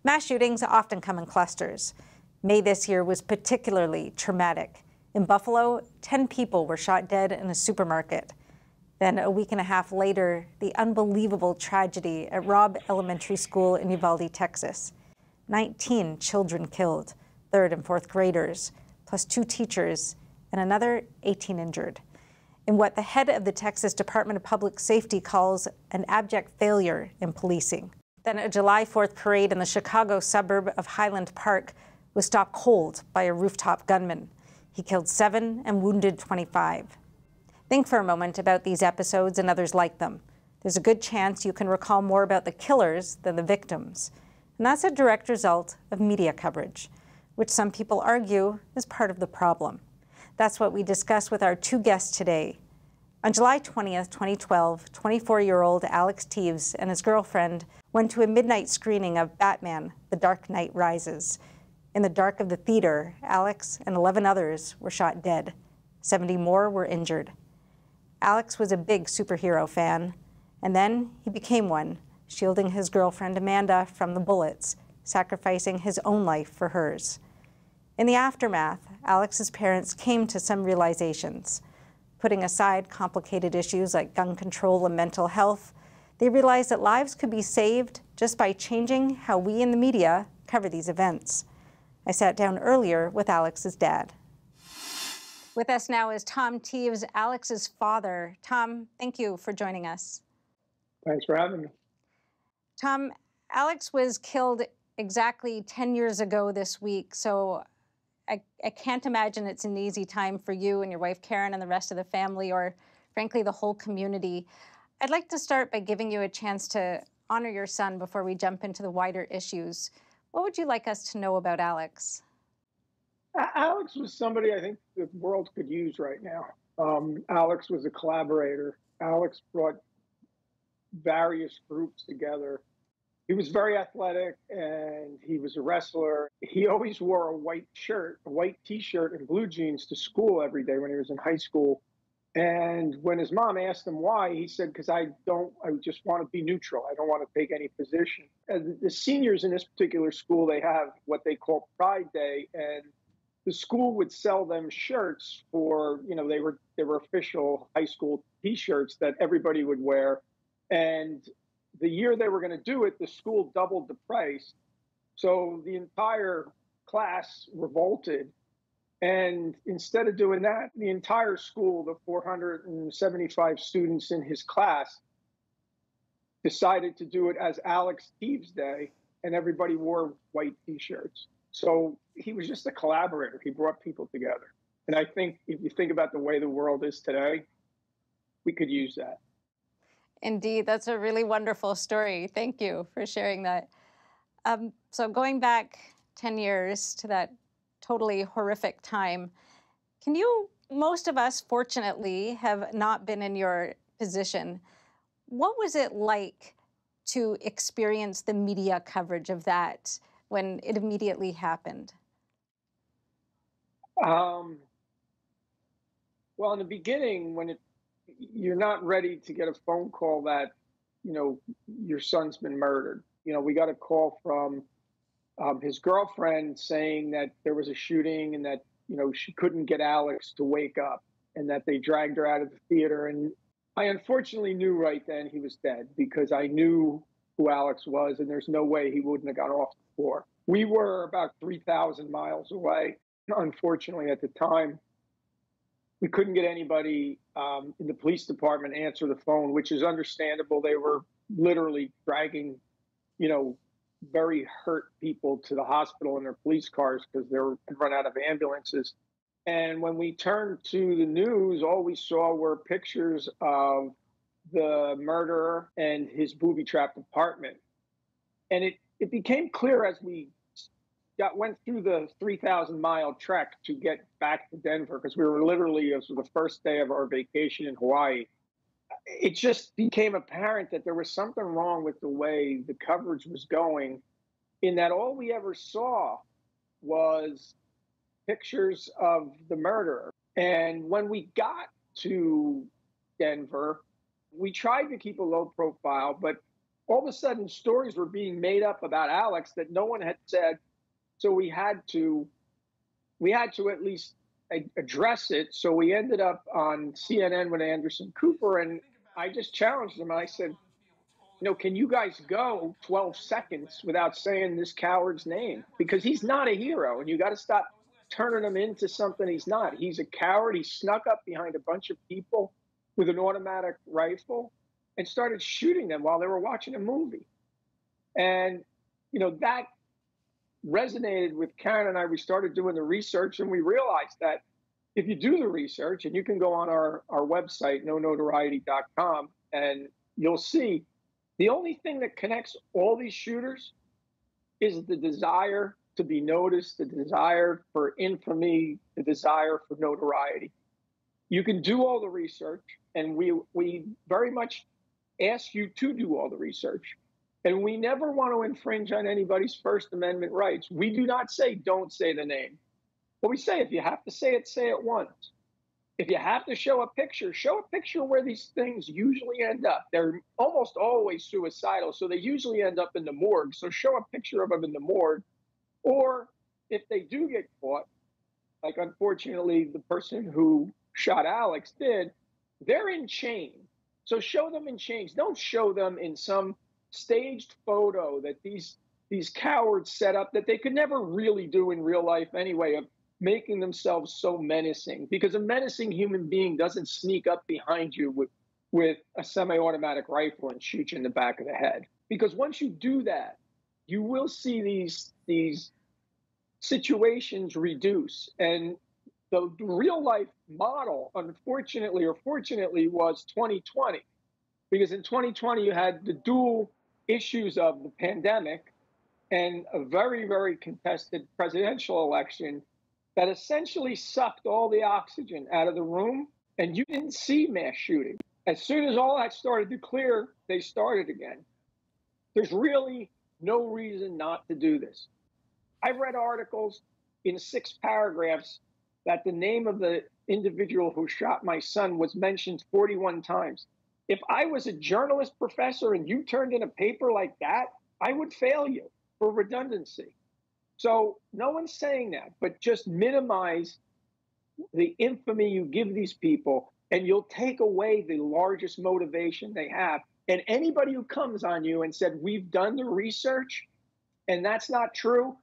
Mass shootings often come in clusters. May this year was particularly traumatic. In Buffalo, 10 people were shot dead in a supermarket. Then a week and a half later, the unbelievable tragedy at Robb Elementary School in Uvalde, Texas. 19 children killed, 3rd and 4th graders, plus 2 teachers, and another 18 injured. In what the head of the Texas Department of Public Safety calls an abject failure in policing. Then a July 4th parade in the Chicago suburb of Highland Park was stopped cold by a rooftop gunman. He killed 7 and wounded 25. Think for a moment about these episodes and others like them. There's a good chance you can recall more about the killers than the victims. And that's a direct result of media coverage, which some people argue is part of the problem. That's what we discuss with our 2 guests today. On July 20th, 2012, 24-year-old Alex Teves and his girlfriend went to a midnight screening of Batman, The Dark Knight Rises. In the dark of the theater, Alex and 11 others were shot dead. 70 more were injured. Alex was a big superhero fan, and then he became one, shielding his girlfriend Amanda from the bullets, sacrificing his own life for hers. In the aftermath, Alex's parents came to some realizations. Putting aside complicated issues like gun control and mental health, they realized that lives could be saved just by changing how we in the media cover these events. I sat down earlier with Alex's dad. With us now is Tom Teves, Alex's father. Tom, thank you for joining us. Thanks for having me. Tom, Alex was killed exactly 10 years ago this week, so I can't imagine it's an easy time for you and your wife Karen and the rest of the family, or frankly the whole community. I'd like to start by giving you a chance to honor your son before we jump into the wider issues. What would you like us to know about Alex? Alex was somebody I think the world could use right now. Alex was a collaborator. Alex brought various groups together. He was very athletic and he was a wrestler. He always wore a white shirt, a white t-shirt and blue jeans to school every day when he was in high school. And when his mom asked him why, he said, because I just want to be neutral. I don't want to take any position. The seniors in this particular school, they have what they call Pride Day, and the school would sell them shirts for, they were official high school t-shirts that everybody would wear. And the year they were going to do it, the school doubled the price. So the entire class revolted. And instead of doing that, the entire school, the 475 students in his class, decided to do it as Alex Teves Day, and everybody wore white t-shirts. So he was just a collaborator. He brought people together. And I think if you think about the way the world is today, we could use that. Indeed, that's a really wonderful story. Thank you for sharing that. So going back 10 years to that totally horrific time, most of us, fortunately, have not been in your position. What was it like to experience the media coverage of that when it immediately happened? Well, in the beginning, you're not ready to get a phone call that, your son's been murdered. We got a call from his girlfriend saying that there was a shooting and that, she couldn't get Alex to wake up and that they dragged her out of the theater. And I unfortunately knew right then he was dead because I knew who Alex was and there's no way he wouldn't have gone off the floor. We were about 3,000 miles away. Unfortunately, at the time, we couldn't get anybody in the police department answer the phone, which is understandable. They were literally dragging, very hurt people to the hospital in their police cars because they were run out of ambulances. And when we turned to the news, all we saw were pictures of the murderer and his booby-trapped apartment. And it became clear as we went through the 3,000-mile trek to get back to Denver, because we were literally, it was the first day of our vacation in Hawaii. It just became apparent that there was something wrong with the way the coverage was going, in that all we ever saw was pictures of the murderer. And when we got to Denver, we tried to keep a low profile, but all of a sudden stories were being made up about Alex that no one had said. So we had to at least address it. So we ended up on CNN with Anderson Cooper, and I just challenged him. I said, can you guys go 12 seconds without saying this coward's name? Because he's not a hero, and you got to stop turning him into something he's not. He's a coward. He snuck up behind a bunch of people with an automatic rifle and started shooting them while they were watching a movie. And, that resonated with Caren and I. We started doing the research, and we realized that if you do the research, and you can go on our website, nonotoriety.com, and you'll see the only thing that connects all these shooters is the desire to be noticed, the desire for infamy, the desire for notoriety. You can do all the research, and we very much ask you to do all the research. And we never want to infringe on anybody's First Amendment rights. We do not say, don't say the name. But we say, if you have to say it once. If you have to show a picture where these things usually end up. They're almost always suicidal, so they usually end up in the morgue. So show a picture of them in the morgue. Or if they do get caught, like unfortunately the person who shot Alex did, they're in chains. So show them in chains. Don't show them in some staged photo that these cowards set up that they could never really do in real life anyway, of making themselves so menacing, because a menacing human being doesn't sneak up behind you with a semi-automatic rifle and shoot you in the back of the head. Because once you do that, you will see these situations reduce. And the real life model, unfortunately or fortunately, was 2020. Because in 2020, you had the dual issues of the pandemic and a very, very contested presidential election that essentially sucked all the oxygen out of the room, and you didn't see mass shooting. As soon as all that started to clear, they started again. There's really no reason not to do this. I've read articles in 6 paragraphs that the name of the individual who shot my son was mentioned 41 times. If I was a journalist professor and you turned in a paper like that, I would fail you for redundancy. So no one's saying that, but just minimize the infamy you give these people, and you'll take away the largest motivation they have. And anybody who comes on you and said, we've done the research and that's not true,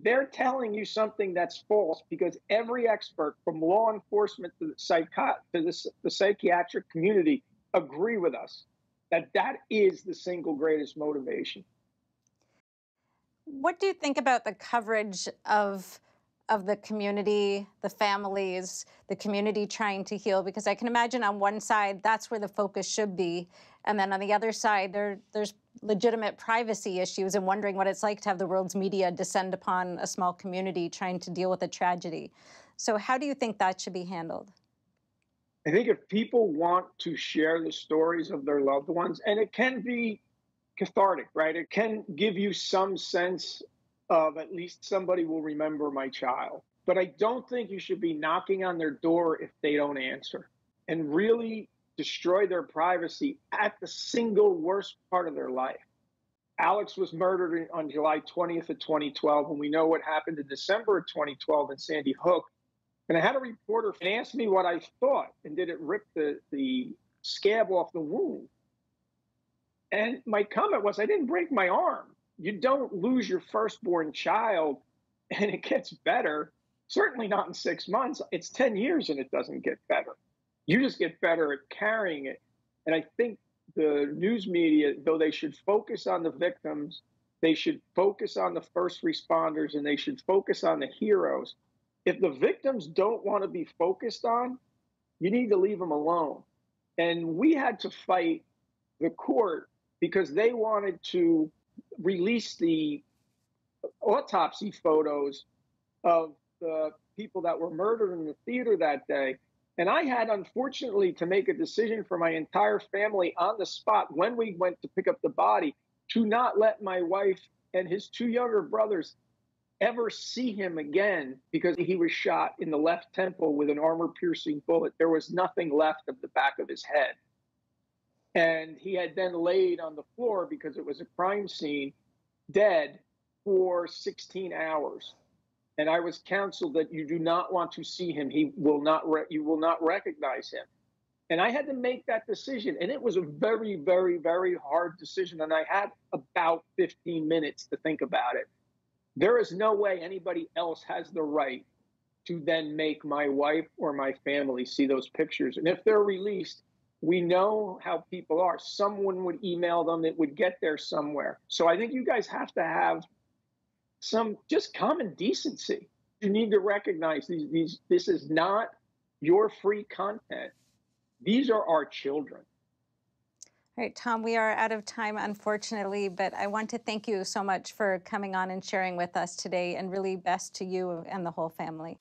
they're telling you something that's false, because every expert from law enforcement to the psychiatric community agree with us that that is the single greatest motivation. What do you think about the coverage of the community, the families, the community trying to heal? Because I can imagine on one side, that's where the focus should be. And then on the other side, there's legitimate privacy issues and wondering what it's like to have the world's media descend upon a small community trying to deal with a tragedy. So how do you think that should be handled? I think if people want to share the stories of their loved ones, and it can be cathartic, right? It can give you some sense of at least somebody will remember my child. But I don't think you should be knocking on their door if they don't answer, and really destroy their privacy at the single worst part of their life. Alex was murdered on July 20th of 2012, and we know what happened in December of 2012 in Sandy Hook. And I had a reporter ask me what I thought, and did it rip the scab off the wound? And my comment was, I didn't break my arm. You don't lose your firstborn child and it gets better. Certainly not in 6 months. It's 10 years and it doesn't get better. You just get better at carrying it. And I think the news media, though they should focus on the victims, they should focus on the first responders, and they should focus on the heroes. If the victims don't want to be focused on, you need to leave them alone. And we had to fight the court because they wanted to release the autopsy photos of the people that were murdered in the theater that day. And I had, unfortunately, to make a decision for my entire family on the spot when we went to pick up the body to not let my wife and his 2 younger brothers ever see him again, because he was shot in the left temple with an armor-piercing bullet. There was nothing left of the back of his head. And he had then laid on the floor because it was a crime scene, dead for 16 hours. And I was counseled that you do not want to see him. You will not recognize him. And I had to make that decision. And it was a very, very, very hard decision. And I had about 15 minutes to think about it. There is no way anybody else has the right to then make my wife or my family see those pictures. And if they're released, we know how people are. Someone would email them, it would get there somewhere. So I think you guys have to have some just common decency. You need to recognize this is not your free content. These are our children. All right, Tom, we are out of time, unfortunately, but I want to thank you so much for coming on and sharing with us today, and really best to you and the whole family.